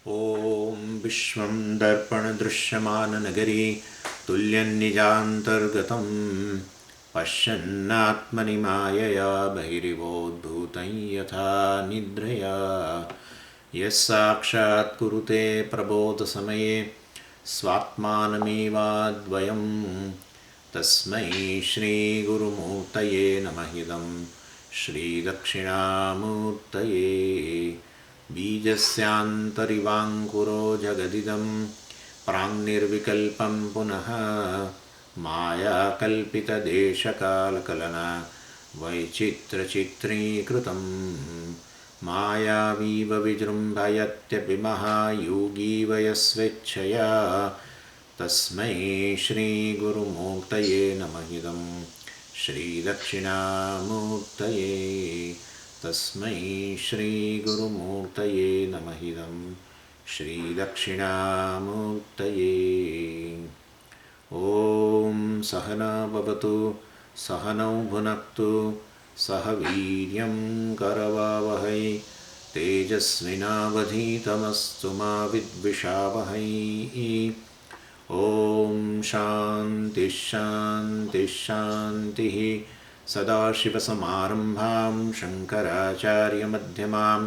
ॐ विश्वं दर्पणदृश्यमाननगरी तुल्यन्निजान्तर्गतं पश्यन्नात्मनि मायया बहिरिवोद्भूतं यथा निद्रया यस्साक्षात् कुरुते प्रबोधसमये स्वात्मानमेवाद्वयं तस्मै श्रीगुरुमूर्तये नमः इदं श्रीदक्षिणामूर्तये बीजस्यान्तरिवाङ्कुरो जगदिदं प्राङ्निर्विकल्पं पुनः मायाकल्पितदेशकालकलना वैचित्रचित्रीकृतं मायावीव विजृम्भयत्यपि महायोगीव यस्वेच्छया तस्मै श्रीगुरुमूर्तये नमः इदं श्रीदक्षिणामूर्तये तस्मै श्रीगुरुमूर्तये नमः इदं श्रीदक्षिणामूर्तये ॐ सहना भवतु सहनौ भुनक्तु सह वीर्यं करवावहै तेजस्विनावधीतमस्तु मा विद्विषावहै ॐ शान्तिः शान्तिः शान्तिः सदाशिवसमारम्भां शङ्कराचार्यमध्यमाम्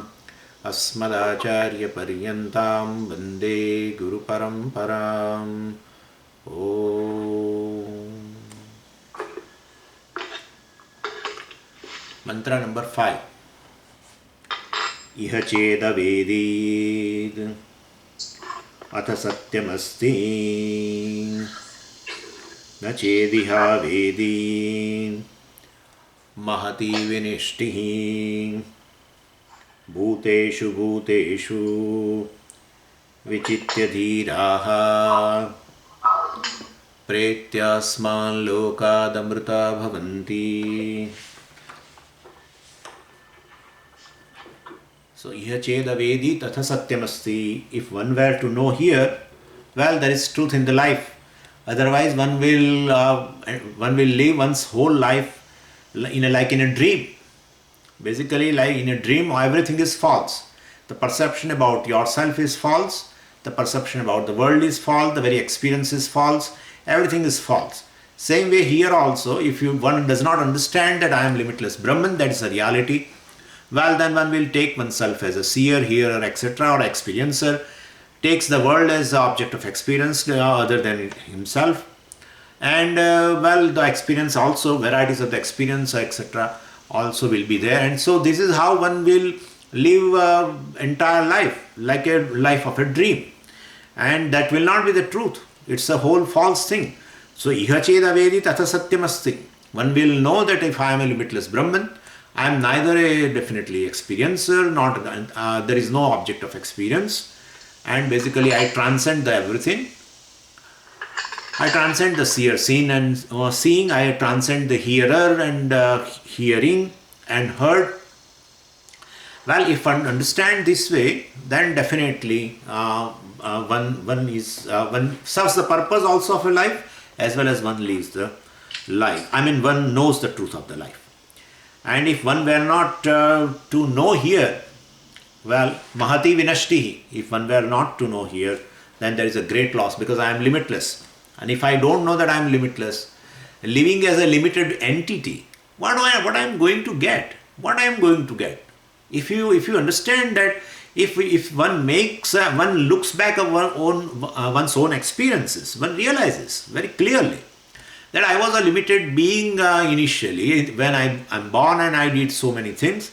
अस्मदाचार्यपर्यन्तां वन्दे गुरुपरम्पराम् ॐ मंत्र नंबर 5 इह चेदवेदीत् अथ सत्यमस्ति न चेदिहा वेदी महती विनिष्टिः भूतेषु भूतेषु विचित्य धीराः प्रेत्यास्मान् लोकादमृता भवन्ति. So iha cheda vedi tatha satyamasti. If one were to know here, well, there is truth in the life. Otherwise, one will live one's whole life like in a dream. Basically, like in a dream, everything is false. The perception about yourself is false. The perception about the world is false. The very experience is false. Everything is false. Same way here also, if one does not understand that I am limitless Brahman, that is a reality, well, then one will take oneself as a seer, hearer, etc., or experiencer, takes the world as the object of experience other than himself, and well, the experience also, varieties of the experience, etc., also will be there. And so this is how one will live entire life, like a life of a dream, and that will not be the truth. It's a whole false thing. So iha cheda vedi tatha satyamasti. One will know that if I am a limitless Brahman, I am neither a definitely experiencer, there is no object of experience, and basically I transcend the everything. I transcend the seer, seen and seeing. I transcend the hearer and hearing and heard. Well, if one understands this way, then definitely one serves the purpose also of a life, as well as one lives the life. I mean, one knows the truth of the life. And if one were not to know here, well, mahati vinashtihi, if one were not to know here, then there is a great loss, because I am limitless. And if I don't know that I am limitless, living as a limited entity, what I am going to get? What I am going to get? If you understand that, if one looks back at one's own experiences, one realizes very clearly that I was a limited being initially. When I'm born and I did so many things,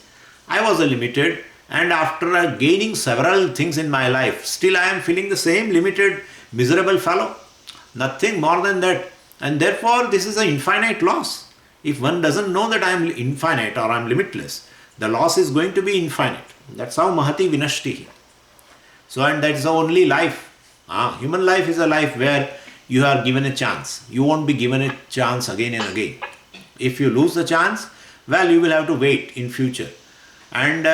I was a limited, and after gaining several things in my life, still I am feeling the same limited, miserable fellow. Nothing more than that. And therefore, this is an infinite loss. If one doesn't know that I am infinite or I am limitless, the loss is going to be infinite. That's how mahati vinashti. So, and that is the only life. Human life is a life where you are given a chance. You won't be given a chance again and again. If you lose the chance, well, you will have to wait in future. And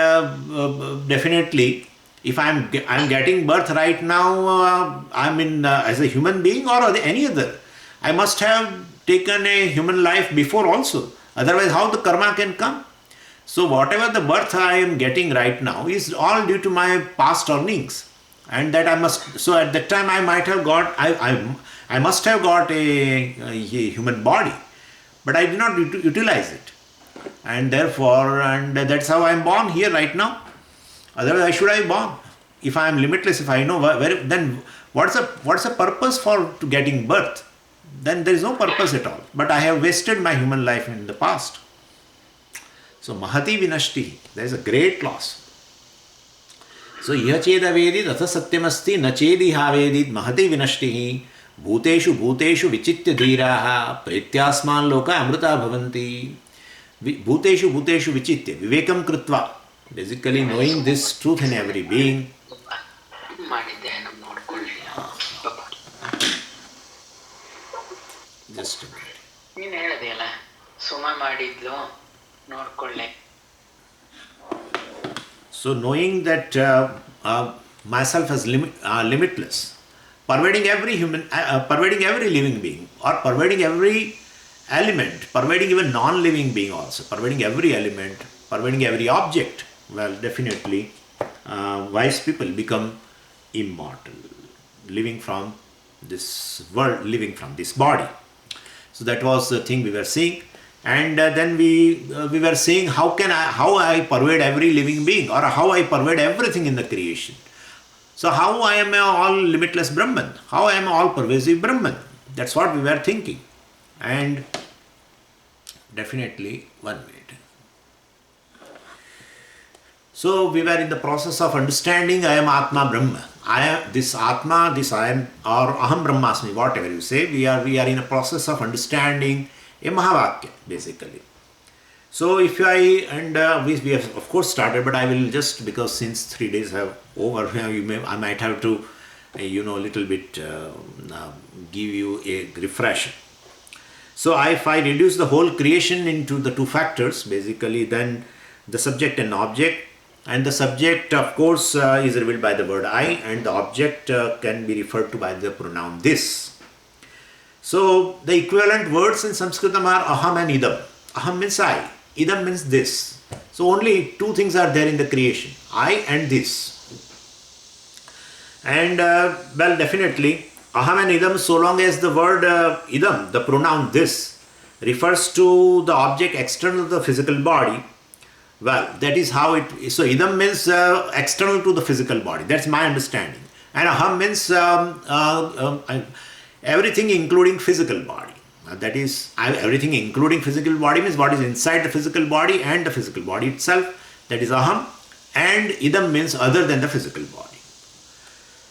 definitely, if I'm getting birth right now, as a human being or any other, I must have taken a human life before also. Otherwise, how the karma can come? So whatever the birth I am getting right now is all due to my past earnings. and that I must. So at that time I might have got, I must have got a human body, but I did not utilize it, and therefore, and that's how I am born here right now. Otherwise, why should I be born? If I am limitless, if I know where, then what's the purpose for to getting birth? Then there is no purpose at all. But I have wasted my human life in the past. So mahati vinashti, there is a great loss. So iha cheda vedid atha satyamasti na chedi ha vedid mahati vinashti bhuteshu bhuteshu vichitya dhiraha pretyasman loka amrita bhavanti. Bhuteshu bhuteshu vichitya vivekam kritva, basically knowing this truth in every being. Just a minute. ನೀನು ಹೇಳಿದೆಯಲ್ಲ ಸುಮ ಮಾಡಿದ್ಲು ನೋಡ್ಕೊಳ್ಳೆ. So knowing that myself as limitless, pervading every human, pervading every living being, or pervading every element, pervading even non-living being also, pervading every element, pervading every object, well, definitely wise people become immortal, living from this world, living from this body. So that was the thing we were seeing, and then we were saying how I pervade every living being, or how I pervade everything in the creation. So how I am all limitless Brahman, how I am all pervasive Brahman. That's what we were thinking, and definitely 1 minute. So we were in the process of understanding I am Atma Brahma. I am this Atma, this I am, or Aham Brahmasmi, whatever you say. We are in a process of understanding a Mahavakya, basically. So if we have of course started, but I will just, because since 3 days have over, I might have to, little bit give you a refresher. So if I reduce the whole creation into the two factors, basically, then the subject and object. And the subject, of course, is revealed by the word I, and the object can be referred to by the pronoun this. So the equivalent words in Sanskritam are aham and idam. Aham means I, idam means this. So only two things are there in the creation, I and this. And well, definitely aham and idam, so long as the word idam, the pronoun this, refers to the object external to the physical body, well, that is how it is. So idam means external to the physical body. That's my understanding. And aham means everything including physical body. That is, everything including physical body means what is inside the physical body and the physical body itself. That is aham. And idam means other than the physical body.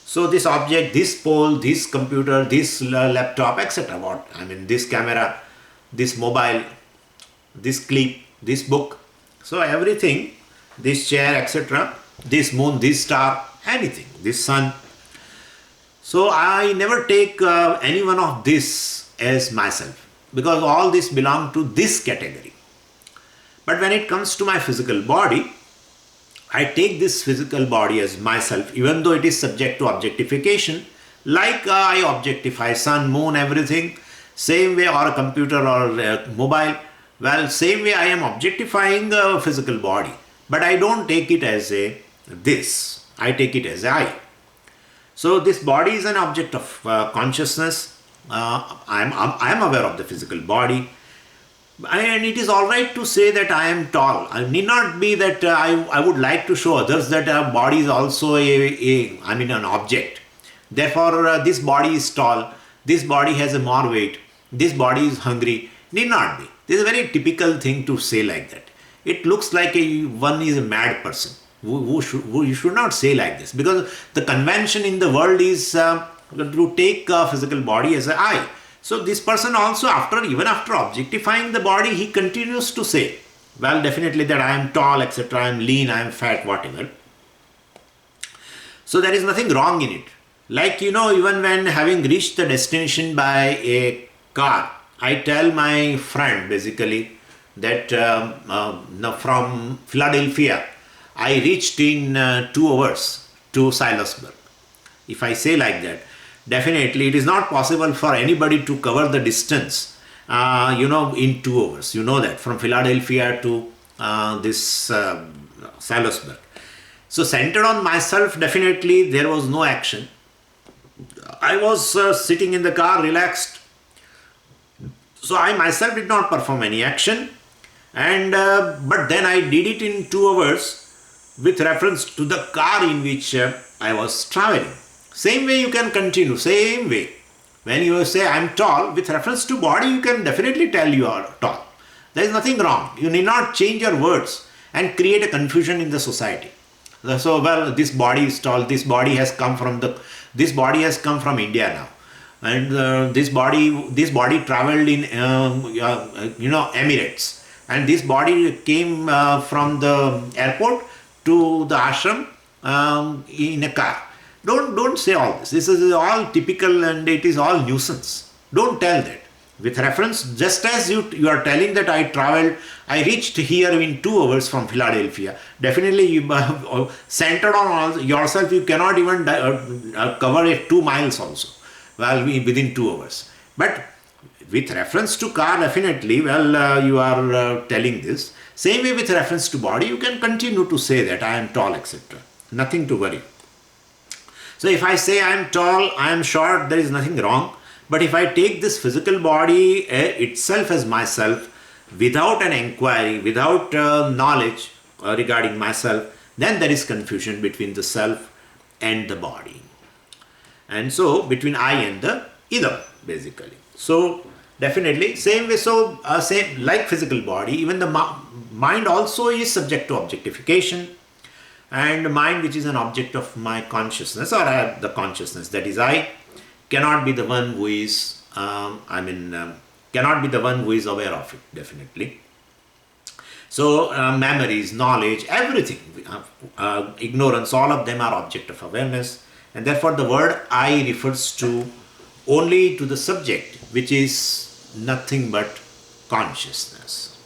So this object, this pole, this computer, this laptop, etc. This camera, this mobile, this clip, this book. So everything, this chair, etc., this moon, this star, anything, this sun. So I never take any one of this as myself, because all this belong to this category. But when it comes to my physical body, I take this physical body as myself, even though it is subject to objectification, like I objectify sun, moon, everything, same way, or a computer or a mobile. Well, same way I am objectifying the physical body, but I don't take it as a this. I take it as I. So this body is an object of consciousness. I am aware of the physical body, and it is all right to say that I am tall. I need not be that I would like to show others that body is also an object. Therefore, this body is tall. This body has a more weight. This body is hungry. Need not be. This is a very typical thing to say like that. It looks like one is a mad person. You should not say like this, because the convention in the world is to take a physical body as an I. So this person also, even after objectifying the body, he continues to say, well, definitely that I am tall, etc., I am lean, I am fat, whatever. So there is nothing wrong in it. Like, even when having reached the destination by a car, I tell my friend basically that from Philadelphia, I reached in 2 hours to Silasburg. If I say like that, definitely it is not possible for anybody to cover the distance, in 2 hours. You know that, from Philadelphia to this Silasburg. So centered on myself, definitely there was no action. I was sitting in the car relaxed. So I myself did not perform any action, and but then I did it in 2 hours with reference to the car in which I was traveling. Same way you can continue, same way. When you say I am tall, with reference to body, you can definitely tell you are tall. There is nothing wrong. You need not change your words and create a confusion in the society. So, well, this body is tall. This body has come from India now, and this body traveled in Emirates, and this body came from the airport to the ashram in a car. Don't say all this. This is all typical and it is all nuisance. Don't tell that. With reference, just as you are telling that I reached here in 2 hours from Philadelphia. Definitely, you centered on yourself, you cannot even cover it 2 miles also. Well, within 2 hours. But with reference to car, definitely, you are telling this. Same way with reference to body, you can continue to say that I am tall, etc. Nothing to worry. So if I say I am tall, I am short, there is nothing wrong. But if I take this physical body itself as myself, without an inquiry, without knowledge regarding myself, then there is confusion between the self and the body. And so between I and the idam, basically. So definitely same way, same like physical body, even the mind also is subject to objectification. And mind, which is an object of my consciousness, or the consciousness, that is I, cannot be the one who is cannot be the one who is aware of it, definitely. So memories, knowledge, everything, ignorance, all of them are object of awareness, and therefore the word I refers to only to the subject, which is nothing but consciousness.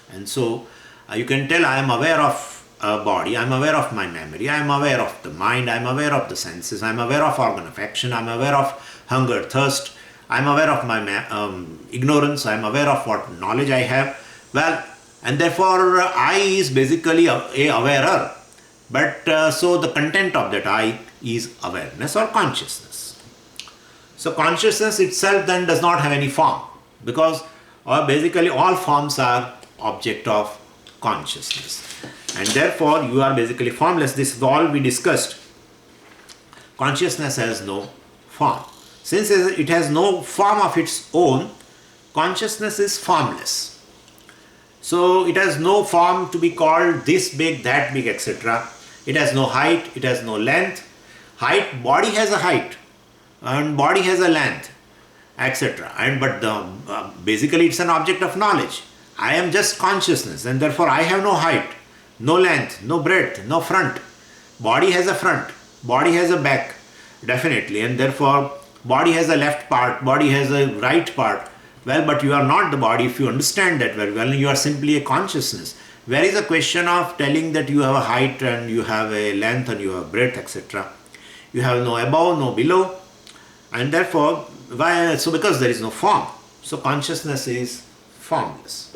And so you can tell I am aware of body, I am aware of my memory, I am aware of the mind, I am aware of the senses, I am aware of organ of action, I am aware of hunger, thirst, I am aware of my ignorance, I am aware of what knowledge I have. Well, and therefore I is basically a awarer. But so the content of that I is awareness or consciousness. So consciousness itself then does not have any form, because basically all forms are object of consciousness. And therefore you are basically formless. This is all we discussed. Consciousness has no form. Since it has no form of its own, consciousness is formless. So it has no form to be called this big, that big, etc. It has no height, it has no length. Body has a height, and body has a length, etc. But basically it's an object of knowledge. I am just consciousness, and therefore I have no height, no length, no breadth, no front. Body has a front, body has a back, definitely, and therefore body has a left part, body has a right part. Well, but you are not the body. If you understand that very well, you are simply a consciousness. Where is a question of telling that you have a height and you have a length and you have breadth, etc. You have no above, no below, and therefore, why? So because there is no form, so consciousness is formless,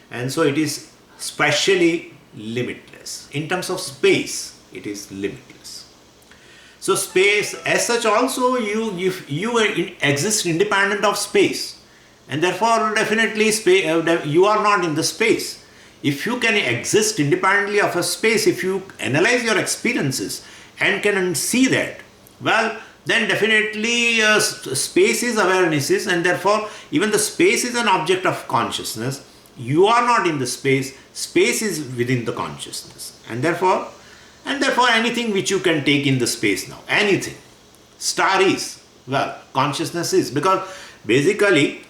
and so it is spatially limitless. In terms of space, it is limitless. So space as such also, you exist independent of space, and therefore definitely you are not in the space. If you can exist independently of a space, if you analyze your experiences and can see that, well, then definitely space is awarenesses, and therefore even the space is an object of consciousness. You are not in the space. Space is within the consciousness, and therefore anything which you can take in the space now, anything. Star is, well, consciousness is, because basically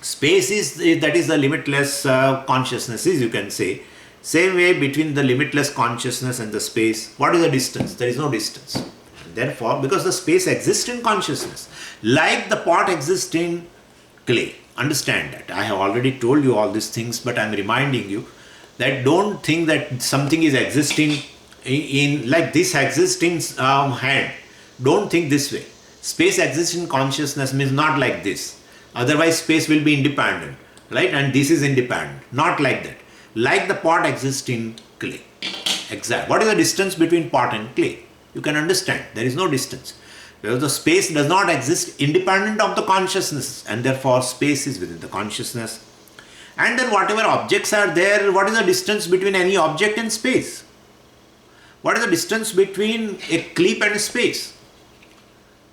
space is the limitless consciousness is, you can say. Same way between the limitless consciousness and the space, what is the distance? There is no distance. And therefore, because the space exists in consciousness, like the pot exists in clay. Understand that. I have already told you all these things, but I am reminding you that don't think that something is existing in like this exists in hand. Don't think this way. Space exists in consciousness means not like this. Otherwise space will be independent, right? And this is independent. Not like that. Like the pot exists in clay. Exact. What is the distance between pot and clay? You can understand. There is no distance. Because the space does not exist independent of the consciousness, and therefore space is within the consciousness. And then whatever objects are there, what is the distance between any object and space? What is the distance between a clip and a space?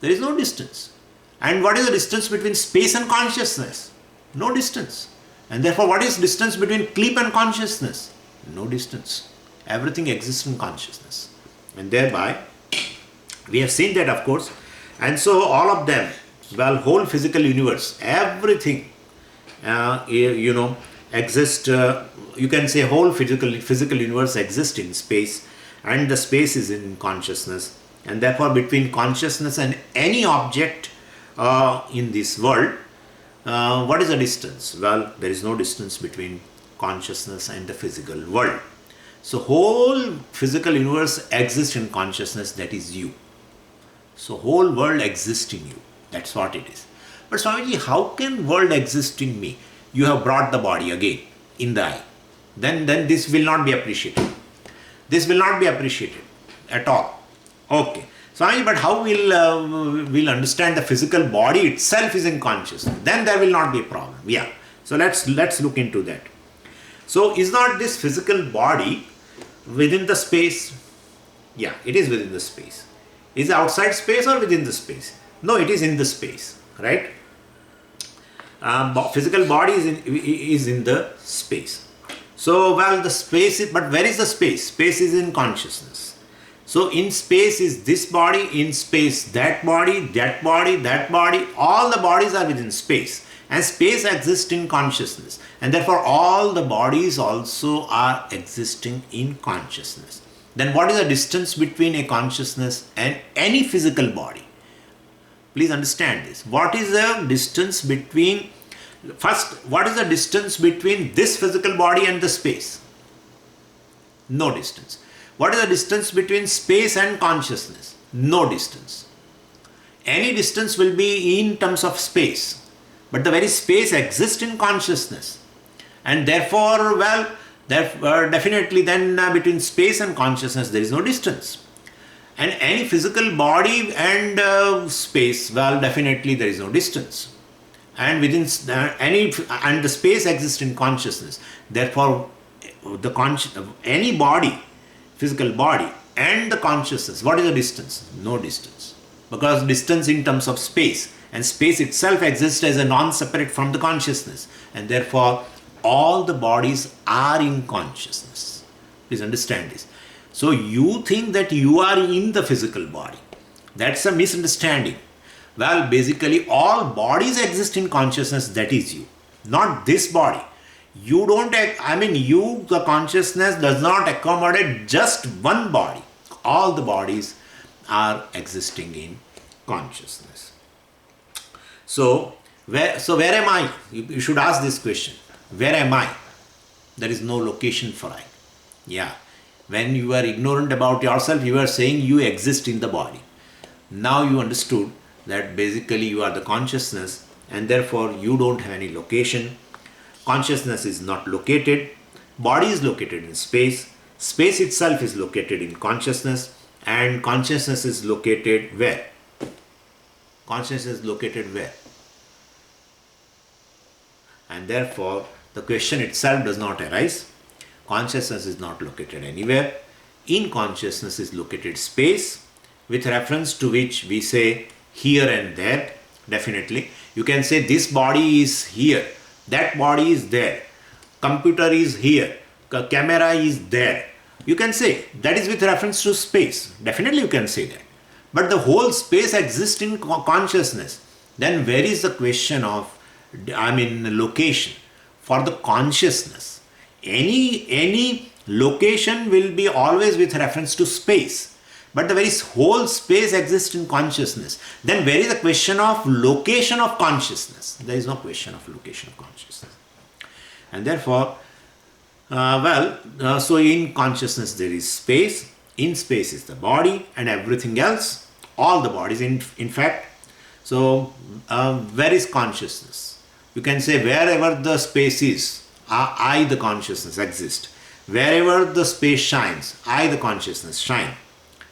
There is no distance. And what is the distance between space and consciousness? No distance. And therefore, what is distance between clip and consciousness? No distance. Everything exists in consciousness. And thereby, we have seen that, of course. And so all of them, well, whole physical universe, everything, exist. You can say whole physical universe exists in space, and the space is in consciousness. And therefore, between consciousness and any object in this world, what is the distance? Well, there is no distance between consciousness and the physical world. So whole physical universe exists in consciousness, that is you. So whole world exists in you. That's what it is. But Swamiji, how can world exist in me? You have brought the body again in the eye. Then this will not be appreciated. This will not be appreciated at all. Okay. Swamiji, but how we'll understand the physical body itself is in consciousness? Then there will not be a problem. Yeah. So let's look into that. So is not this physical body within the space? Yeah, it is within the space. Is it outside space or within the space? No, it is in the space, right? Physical body is in the space. So, well, the space is, but where is the space? Space is in consciousness. So, in space is this body, in space that body, that body, that body. All the bodies are within space. And space exists in consciousness. And therefore, all the bodies also are existing in consciousness. Then what is the distance between a consciousness and any physical body? Please understand this. What is the distance between, first, what is the distance between this physical body and the space? No distance. What is the distance between space and consciousness? No distance. Any distance will be in terms of space. But the very space exists in consciousness. And therefore, well, definitely then between space and consciousness there is no distance. And any physical body and space, well, definitely there is no distance. And within and the space exists in consciousness. Therefore, any body, physical body and the consciousness, what is the distance? No distance. Because distance in terms of space, and space itself exists as a non-separate from the consciousness, and therefore all the bodies are in consciousness. Please understand this. So you think that you are in the physical body. That's a misunderstanding. Well, basically all bodies exist in consciousness, that is you, not this body. You don't, the consciousness does not accommodate just one body. All the bodies are existing in consciousness. So where am I? You should ask this question. Where am I? There is no location for I. Yeah. When you are ignorant about yourself, you are saying you exist in the body. Now you understood that basically you are the consciousness, and therefore you don't have any location. Consciousness is not located. Body is located in space. Space itself is located in consciousness, and consciousness is located where? Consciousness is located where? And therefore, the question itself does not arise. Consciousness is not located anywhere. In consciousness is located space, with reference to which we say here and there. Definitely. You can say this body is here, that body is there, computer is here, camera is there. You can say that is with reference to space. Definitely you can say that. But the whole space exists in consciousness. Then where is the question of location for the consciousness? Any location will be always with reference to space, but the very whole space exists in consciousness. Then where is the question of location of consciousness? There is no question of location of consciousness. And therefore, so in consciousness there is space, in space is the body and everything else, all the bodies in fact. So where is consciousness? You can say wherever the space is, I the consciousness exist. Wherever the space shines, I, the consciousness, shine.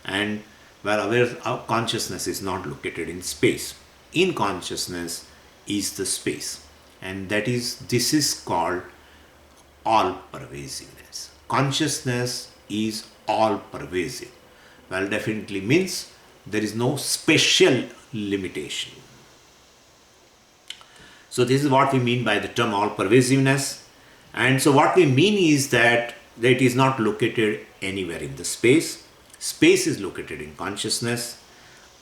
And well, our consciousness is not located in space. In consciousness is the space. And this is called all pervasiveness. Consciousness is all pervasive. Well, definitely means there is no spatial limitation. So this is what we mean by the term all pervasiveness. And so what we mean is that it is not located anywhere in the space. Space is located in consciousness.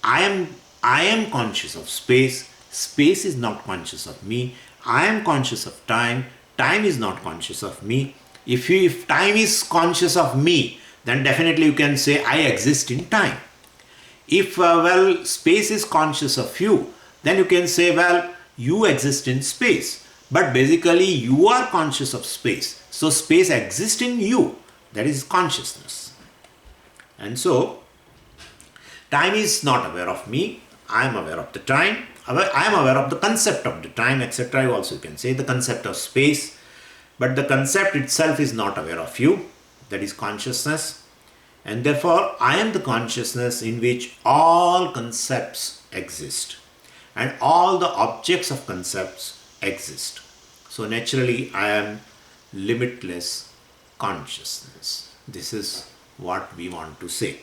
I am conscious of space. Space is not conscious of me. I am conscious of time. Time is not conscious of me. If time is conscious of me, then definitely you can say I exist in time. If space is conscious of you, then you can say, well, you exist in space. But basically you are conscious of space. So space exists in you. That is consciousness. And so time is not aware of me. I am aware of the time. I am aware of the concept of the time, etc. You also can say the concept of space. But the concept itself is not aware of you. That is consciousness. And therefore, I am the consciousness in which all concepts exist. And all the objects of concepts exist. So naturally, I am limitless consciousness. This is what we want to say.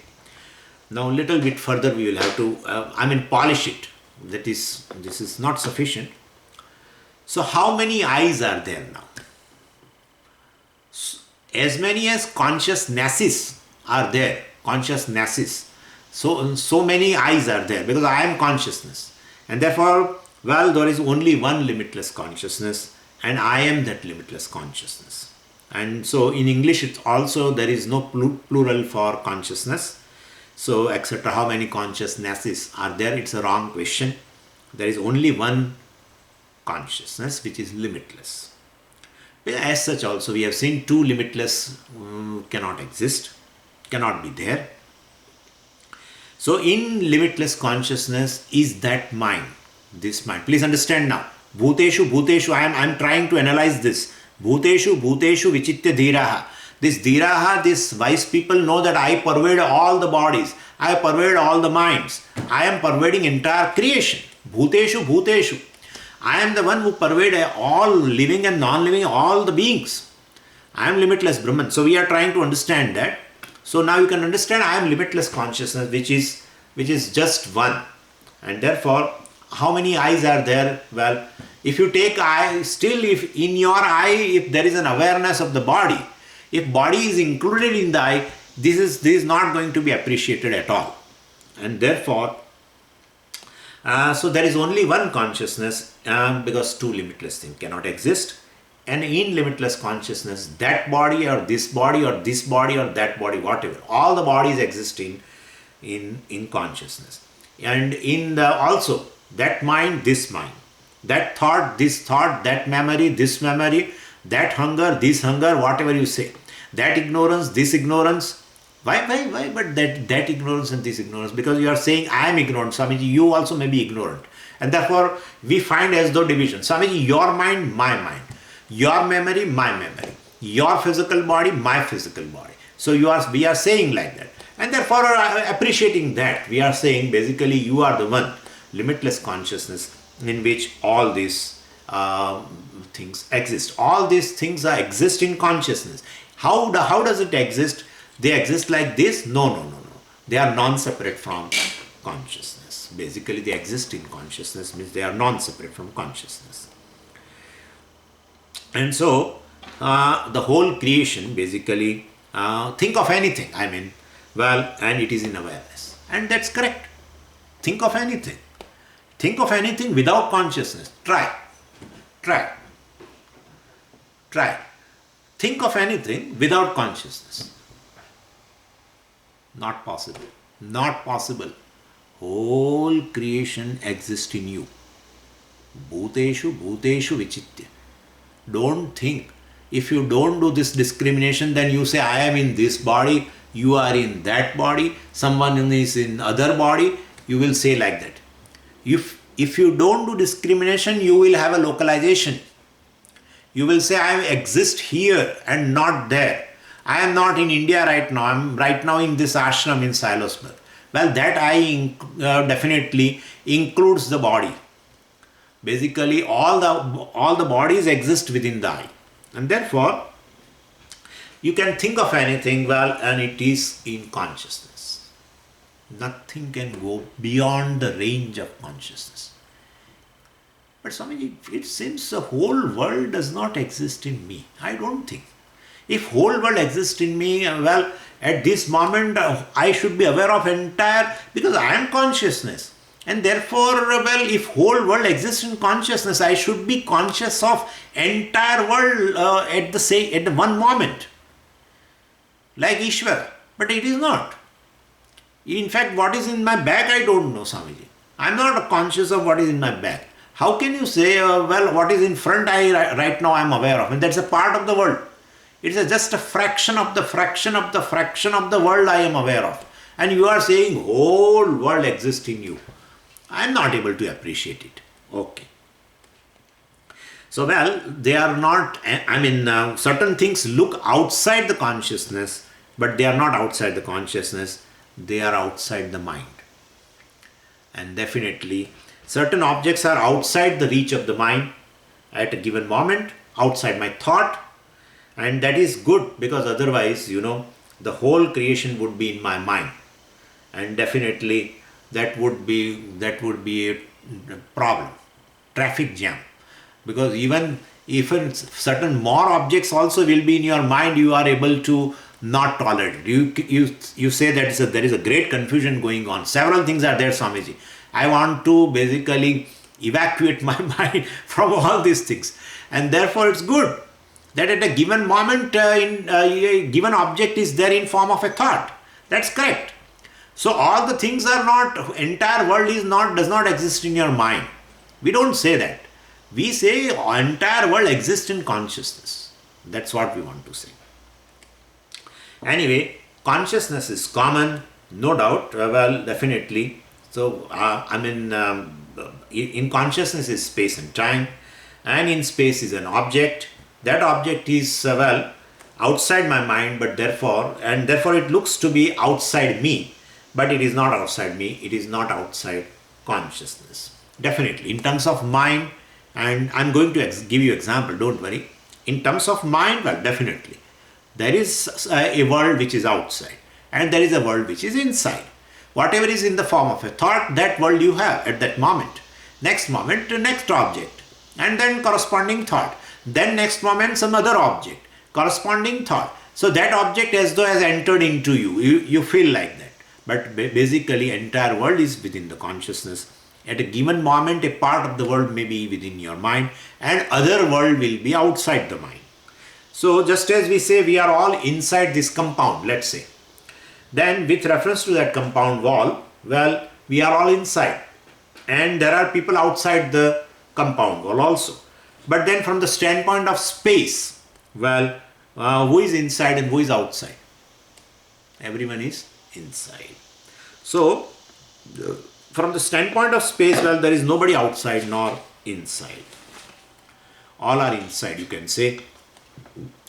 Now, a little bit further, we will have to, polish it. This is not sufficient. So, how many eyes are there now? As many as consciousnesses are there. Consciousnesses. So many eyes are there because I am consciousness. And therefore, well, there is only one limitless consciousness, and I am that limitless consciousness. And so in English, it's also there is no plural for consciousness. So, etc. How many consciousnesses are there? It's a wrong question. There is only one consciousness which is limitless. As such, also we have seen two limitless cannot exist, cannot be there. So, in limitless consciousness is that mind, this mind. Please understand now. Bhuteshu, I am trying to analyze this. Bhuteshu vichitya dhiraha. This dhiraha, these wise people know that I pervade all the bodies. I pervade all the minds. I am pervading entire creation. Bhuteshu. I am the one who pervade all living and non-living, all the beings. I am limitless Brahman. So we are trying to understand that. So now you can understand I am limitless consciousness, which is just one. And therefore, how many eyes are there? Well, if you take eye, still if in your eye, if there is an awareness of the body, if body is included in the eye, this is not going to be appreciated at all. And therefore, so there is only one consciousness because two limitless things cannot exist. And in limitless consciousness, that body or this body or this body or that body, whatever, all the bodies exist in consciousness. And in the also that mind, this mind, that thought, this thought, that memory, this memory, that hunger, this hunger, whatever you say, that ignorance, this ignorance. Why? But that ignorance and this ignorance, because you are saying I am ignorant, Swamiji, you also may be ignorant. And therefore, we find as though division. Swamiji, your mind, my mind. Your memory, my memory. Your physical body, my physical body. So we are saying like that. And therefore, appreciating that, we are saying basically you are the one, limitless consciousness in which all these things exist. All these things exist in consciousness. How does it exist? They exist like this? No. They are non-separate from consciousness. Basically, they exist in consciousness, means they are non-separate from consciousness. And so, the whole creation basically, think of anything, and it is in awareness. And that's correct. Think of anything. Think of anything without consciousness. Try. Think of anything without consciousness. Not possible. Whole creation exists in you. Bhuteshu vichitya. Don't think. If you don't do this discrimination, then you say, I am in this body, you are in that body, someone is in other body, you will say like that. If you don't do discrimination, you will have a localization. You will say, I exist here and not there. I am not in India right now. I am right now in this ashram in Silosburg. Well, that I definitely includes the body. Basically, all the bodies exist within the I, and therefore you can think of anything, well, and it is in consciousness. Nothing can go beyond the range of consciousness. But Swamiji, it seems the whole world does not exist in me. I don't think. If whole world exists in me, well, at this moment I should be aware of entire, because I am consciousness. And therefore, well, if whole world exists in consciousness, I should be conscious of entire world at the one moment, like Ishvara. But it is not. In fact, what is in my bag, I don't know, Swamiji. I am not conscious of what is in my bag. How can you say, well, what is in front, right now I am aware of, and that's a part of the world. It is just a fraction of the fraction of the fraction of the world I am aware of. And you are saying whole world exists in you. I am not able to appreciate it. Okay. So, well, they are not, certain things look outside the consciousness, but they are not outside the consciousness. They are outside the mind. And definitely, certain objects are outside the reach of the mind at a given moment, outside my thought. And that is good, because otherwise, the whole creation would be in my mind. And definitely that would be a problem, traffic jam. Because even certain more objects also will be in your mind, you are able to not tolerate it. You say that there is a great confusion going on. Several things are there, Swamiji. I want to basically evacuate my mind from all these things. And therefore it's good that at a given moment, a given object is there in form of a thought. That's correct. So all the things are not, entire world does not exist in your mind. We don't say that. We say entire world exists in consciousness. That's what we want to say. Anyway, consciousness is common, no doubt. Well, definitely. So, in consciousness is space and time, and in space is an object. That object is, outside my mind, but therefore it looks to be outside me, but it is not outside me, it is not outside consciousness. Definitely, in terms of mind, and I'm going to give you example, don't worry. In terms of mind, well, definitely, there is a world which is outside, and there is a world which is inside. Whatever is in the form of a thought, that world you have at that moment. Next moment, next object, and then corresponding thought. Then next moment, some other object, corresponding thought. So that object as though has entered into you. You feel like that. But basically, entire world is within the consciousness. At a given moment, a part of the world may be within your mind, and other world will be outside the mind. So just as we say we are all inside this compound, let's say, then with reference to that compound wall, well, we are all inside, and there are people outside the compound wall also. But then from the standpoint of space, well, who is inside and who is outside? Everyone is inside. So, from the standpoint of space, well, there is nobody outside nor inside. All are inside, you can say.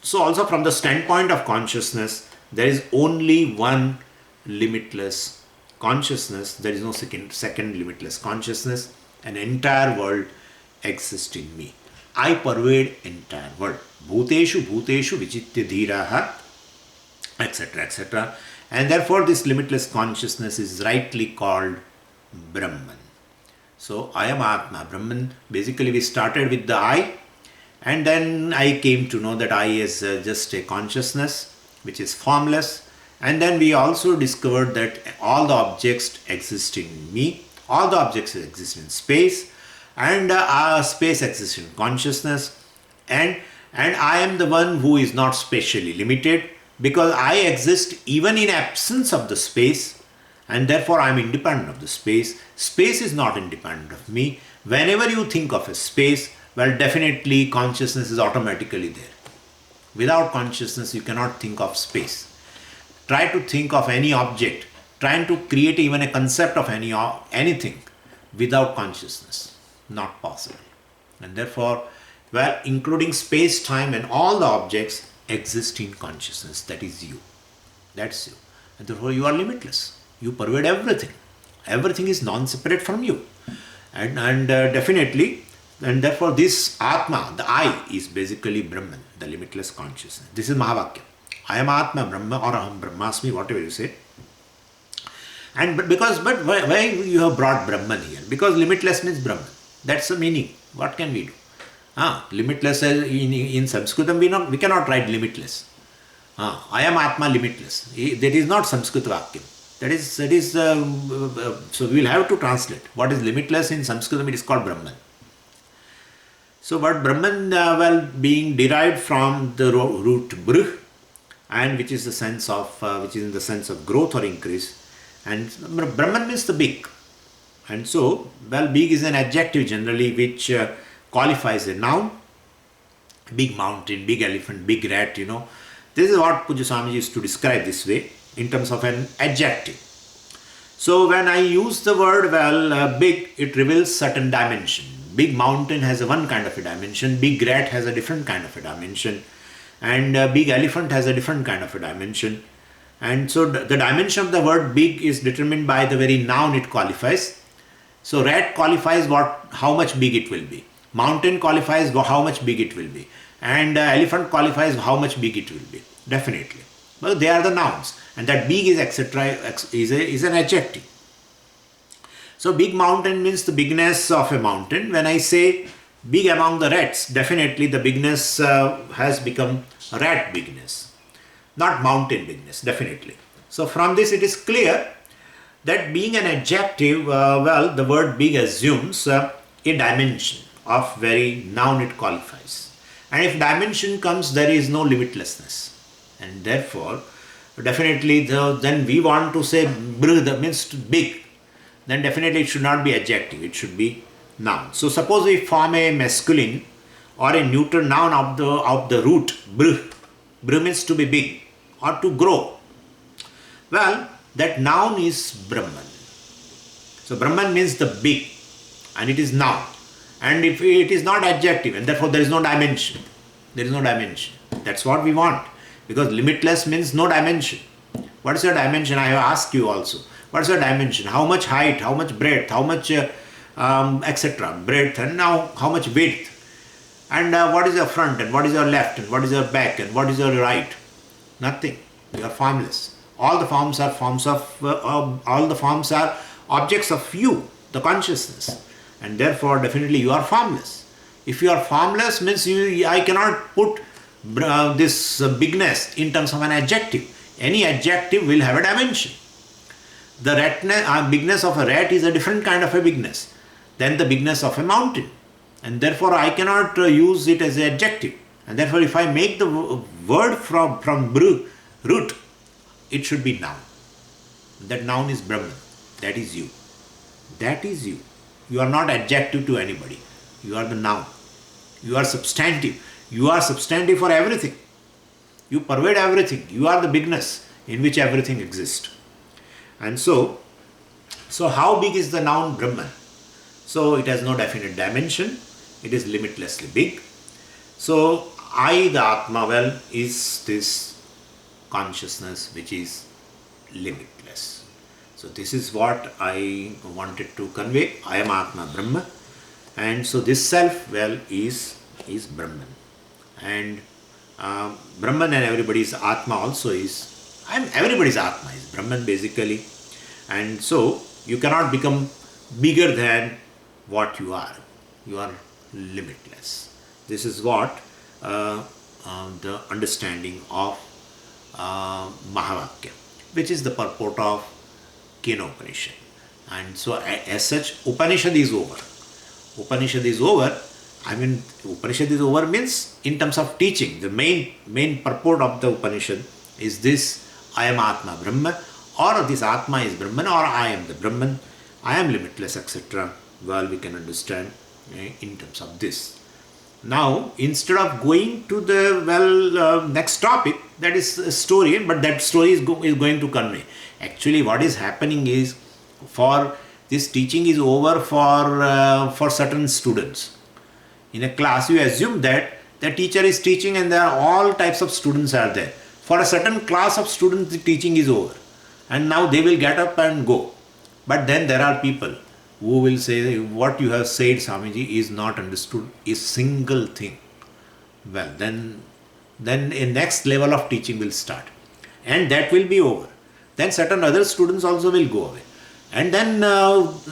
So also from the standpoint of consciousness, there is only one limitless consciousness. There is no second limitless consciousness. An entire world exists in me. I pervade entire world. Bhuteshu vichitya dhiraha, etc., etc. And therefore this limitless consciousness is rightly called Brahman. So I am Atma, Brahman. Basically we started with the I, and then I came to know that I is just a consciousness which is formless. And then we also discovered that all the objects exist in me, all the objects exist in space, and space exists in consciousness, and I am the one who is not spatially limited, because I exist even in absence of the space, and therefore I am independent of the space. Space is not independent of me. Whenever you think of a space, well, definitely consciousness is automatically there. Without consciousness, you cannot think of space. Try to think of any object, trying to create even a concept of anything without consciousness. Not possible. And therefore, well, including space, time and all the objects, exist in consciousness. That is you. That's you. And therefore you are limitless. You pervade everything. Everything is non-separate from you. And definitely, and therefore this Atma, the I, is basically Brahman, the limitless consciousness. This is Mahavakya. I am Atma, Brahma, or Aham Brahmasmi, whatever you say. And but why you have brought Brahman here? Because limitless means Brahman. That's the meaning. What can we do? Limitless in Sanskritam we cannot write limitless. I am Atma limitless. That is not Sanskrit Vakyam. That is so we will have to translate. What is limitless in Sanskritam? It is called Brahman. So but Brahman being derived from the root Brih, and which is in the sense of growth or increase. And Brahman means the big. And so, big is an adjective generally which qualifies a noun. Big mountain, big elephant, big rat, This is what Pujya Swamiji used to describe this way in terms of an adjective. So when I use the word, big, it reveals certain dimension. Big mountain has one kind of a dimension, big rat has a different kind of a dimension, and big elephant has a different kind of a dimension. And so the dimension of the word big is determined by the very noun it qualifies. So rat qualifies how much big it will be. Mountain qualifies how much big it will be. And elephant qualifies how much big it will be. Definitely. Well, they are the nouns. And that big is etc. is an adjective. So big mountain means the bigness of a mountain. When I say big among the rats, definitely the bigness has become rat bigness. Not mountain bigness, definitely. So from this it is clear that being an adjective, the word big assumes a dimension of very noun it qualifies. And if dimension comes, there is no limitlessness. And therefore, definitely then we want to say brih means big, then definitely it should not be adjective, it should be noun. So suppose we form a masculine or a neuter noun of the root brih. Brih means to be big or to grow. Well, that noun is Brahman. So Brahman means the big, and it is noun. And if it is not adjective, and therefore there is no dimension. There is no dimension. That's what we want. Because limitless means no dimension. What is your dimension? I have asked you also. What is your dimension? How much height, how much breadth, how much etc. breadth, and now how much width. And what is your front, and what is your left, and what is your back, and what is your right? Nothing. You are formless. All the forms are objects of you, the consciousness, and therefore definitely you are formless. If you are formless means I cannot put this bigness in terms of an adjective. Any adjective will have a dimension. The bigness of a rat is a different kind of a bigness than the bigness of a mountain, and therefore I cannot use it as an adjective. And therefore, if I make the word from root, it should be noun. That noun is Brahman. That is you. That is you. You are not adjective to anybody. You are the noun. You are substantive. You are substantive for everything. You pervade everything. You are the bigness in which everything exists. And so how big is the noun Brahman? So it has no definite dimension. It is limitlessly big. So I, the Atma, is this consciousness which is limitless. So this is what I wanted to convey. I am Atma Brahma. And so this self, is Brahman. And Brahman and everybody's Atma also is, everybody's Atma is Brahman basically. And so you cannot become bigger than what you are. You are limitless. This is what the understanding of Mahavakya, which is the purport of Kenopanisad. And so as such, Upanishad is over. Upanishad is over. Upanishad is over means in terms of teaching, the main purport of the Upanishad is this: I am Atma Brahma, or this Atma is Brahman, or I am the Brahman, I am limitless, etc. We can understand in terms of this. Now, instead of going to the next topic, that is a story, but that story is going to convey. Actually, what is happening is, for this teaching is over for certain students. In a class, you assume that The teacher is teaching and there are all types of students are there. For a certain class of students, the teaching is over. And now they will get up and go. But then there are people who will say, what you have said, Swamiji, is not understood a single thing. Well, then a next level of teaching will start. And that will be over. Then certain other students also will go away. And then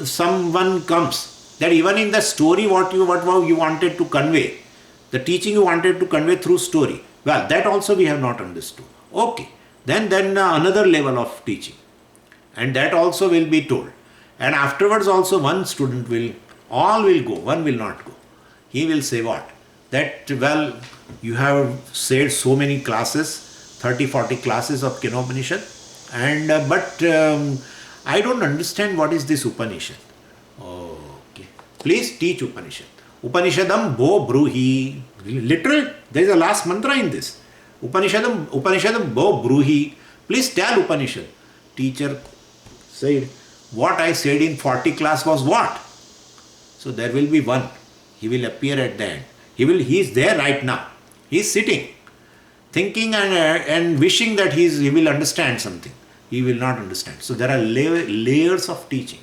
someone comes that even in the story what you wanted to convey, the teaching you wanted to convey through story, well, that also we have not understood. Okay. Then another level of teaching. And that also will be told. And afterwards also one student all will go, one will not go. He will say what? That, well, you have said so many classes, 30, 40 classes of Kenopanisad, and but I don't understand what is this Upanishad. Okay. Please teach Upanishad. Upanishadam bo bruhi. Literal, there is a last mantra in this. Upanishadam bo bruhi. Please tell Upanishad. Teacher said, what I said in 40 class was what? So there will be one. He will appear at the end. He is there right now. He is sitting, thinking and wishing that he will understand something. He will not understand. So there are layers of teaching.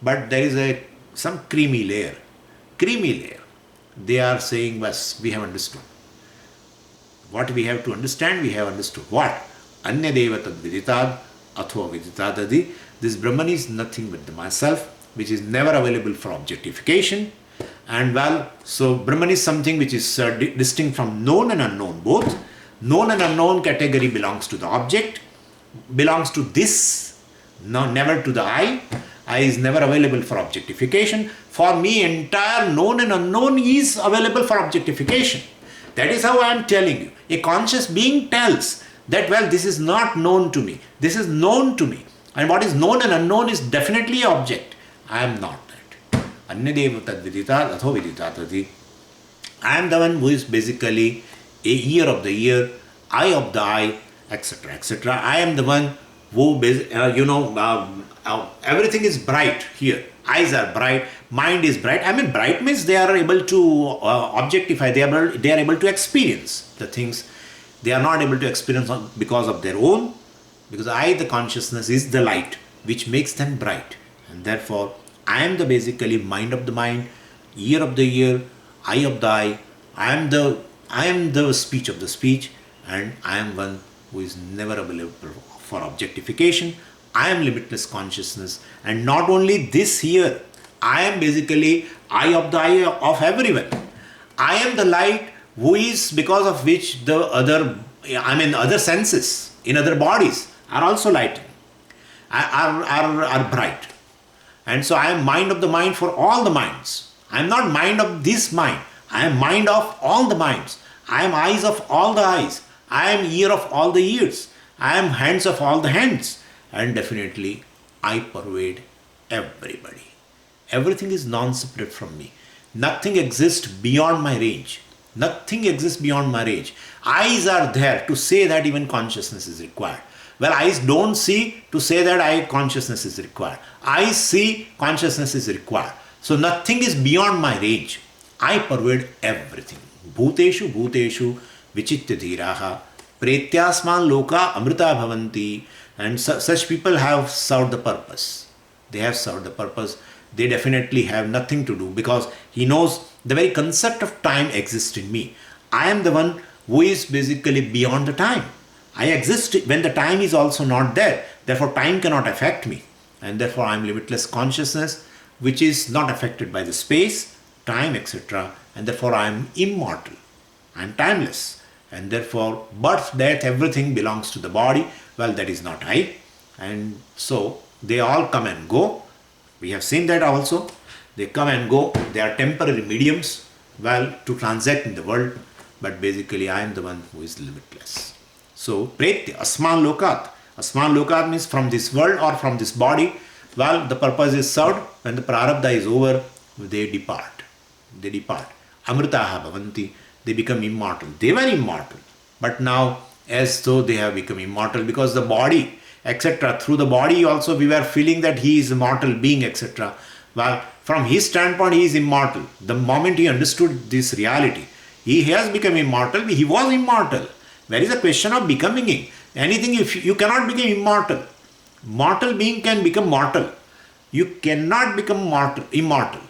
But there is some creamy layer. They are saying, "Bas, we have understood. What we have to understand, we have understood. What? Anya deva tad viditad, athva viditadadi. This Brahman is nothing but the myself, which is never available for objectification. And well, so Brahman is something which is distinct from known and unknown both. Known and unknown category belongs to the object, belongs to this, no, never to the I. I is never available for objectification. For me, entire known and unknown is available for objectification. That is how I am telling you. A conscious being tells that, well, this is not known to me. This is known to me. And what is known and unknown is definitely an object. I am not that. Anyadeva tad vidita atho vidita tadi. I am the one who is basically a ear of the ear, eye of the eye, etc. etc. I am the one who, everything is bright here. Eyes are bright, mind is bright. I mean, bright means they are able to objectify, they are able to experience the things. They are not able to experience because of their own, because I, the consciousness, is the light which makes them bright. And therefore, I am the basically mind of the mind, ear of the ear, eye of the eye. I am the speech of the speech, and I am one who is never available for objectification. I am limitless consciousness, and not only this here, I am basically eye of the eye of everyone. I am the light who is, because of which the other senses in other bodies are also lighting, are bright. And so I am mind of the mind for all the minds. I am not mind of this mind. I am mind of all the minds. I am eyes of all the eyes. I am ear of all the ears. I am hands of all the hands. And definitely, I pervade everybody. Everything is non-separate from me. Nothing exists beyond my range. Nothing exists beyond my range. Eyes are there to say that even consciousness is required. Well, eyes don't see to say that consciousness is required. Eyes see consciousness is required. So nothing is beyond my range. I pervade everything. Bhuteshu bhuteshu vichitya dhiraha pretyasman loka amrita bhavanti. And such people have served the purpose. They have served the purpose. They definitely have nothing to do, because he knows the very concept of time exists in me. I am the one who is basically beyond the time. I exist when the time is also not there. Therefore, time cannot affect me. And therefore, I am limitless consciousness, which is not affected by the space, time, etc. And therefore, I am immortal. I am timeless. And therefore, birth, death, everything belongs to the body. Well, that is not I. And so, they all come and go. We have seen that also. They come and go. They are temporary mediums, well, to transact in the world. But basically, I am the one who is limitless. So, Pretya, Asman Lokat. Asman Lokat means from this world or from this body. Well, the purpose is served. When the Prarabdha is over, they depart. They depart. Amritaha Bhavanti. They become immortal. They were immortal. But now, as though they have become immortal, because the body, etc. Through the body also we were feeling that he is a mortal being, etc. Well, from his standpoint, he is immortal. The moment he understood this reality, He has become immortal. He was immortal. There is a question of becoming. Anything, if you cannot become immortal. Mortal being can become mortal. You cannot become immortal,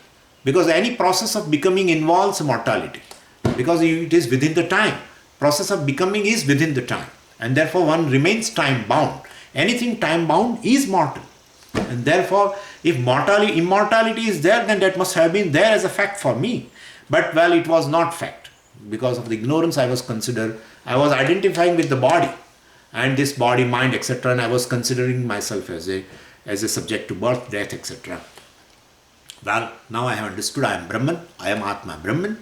because any process of becoming involves mortality, because it is within the time. Process of becoming is within the time, and therefore one remains time bound. Anything time bound is mortal, and therefore if immortality is there, then that must have been there as a fact for me. But well, it was not fact. Because of the ignorance, I was identifying with the body, and this body, mind, etc., and I was considering myself as a subject to birth, death, etc. Well, now I have understood I am Brahman, I am Atma Brahman,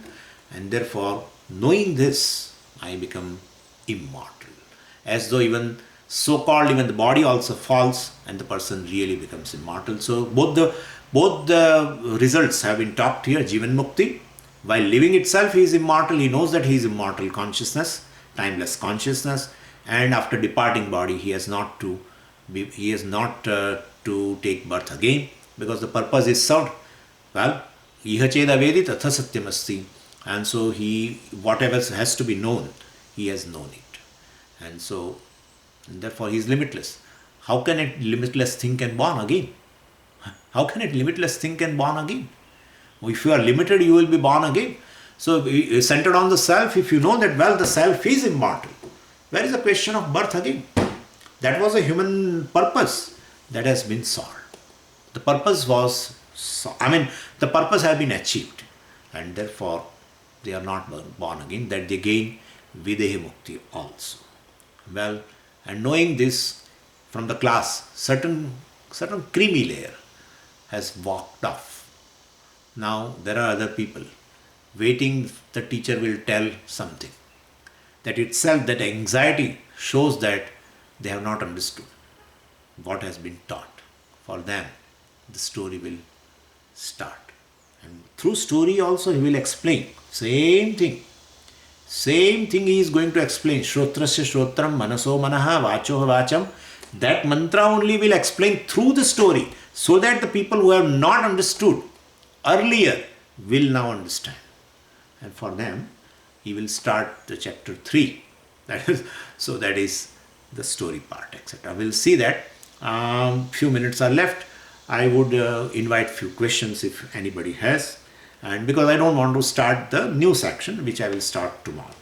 and therefore, knowing this, I become immortal. As though even the body also falls, and the person really becomes immortal. So both the results have been talked here. Jivan Mukti, while living itself, he is immortal. He knows that he is immortal consciousness, timeless consciousness, and after departing body, he has not to take birth again, because the purpose is served. Well, iha cheda vedi tatha satyamasti, and so whatever has to be known, he has known it, and so therefore he is limitless. How can a limitless thing can born again? How can a limitless thing can born again? If you are limited, you will be born again. So centered on the self, if you know that, well, the self is immortal, where is the question of birth again? That was a human purpose that has been solved. The purpose the purpose has been achieved, and therefore they are not born again, that they gain Videha Mukti also. Well, and knowing this from the class, certain creamy layer has walked off. Now there are other people waiting, the teacher will tell something. That itself, that anxiety shows that they have not understood what has been taught. For them, the story will start. And through story also he will explain. Same thing he is going to explain. Shrotrasya shrotram, manaso manaha, vacho vacham. That mantra only will explain through the story, so that the people who have not understood earlier will now understand. And for them, he will start the chapter 3. That is the story part, etc. We'll see that. Few minutes are left. I would invite few questions if anybody has, and because I don't want to start the new section, which I will start tomorrow.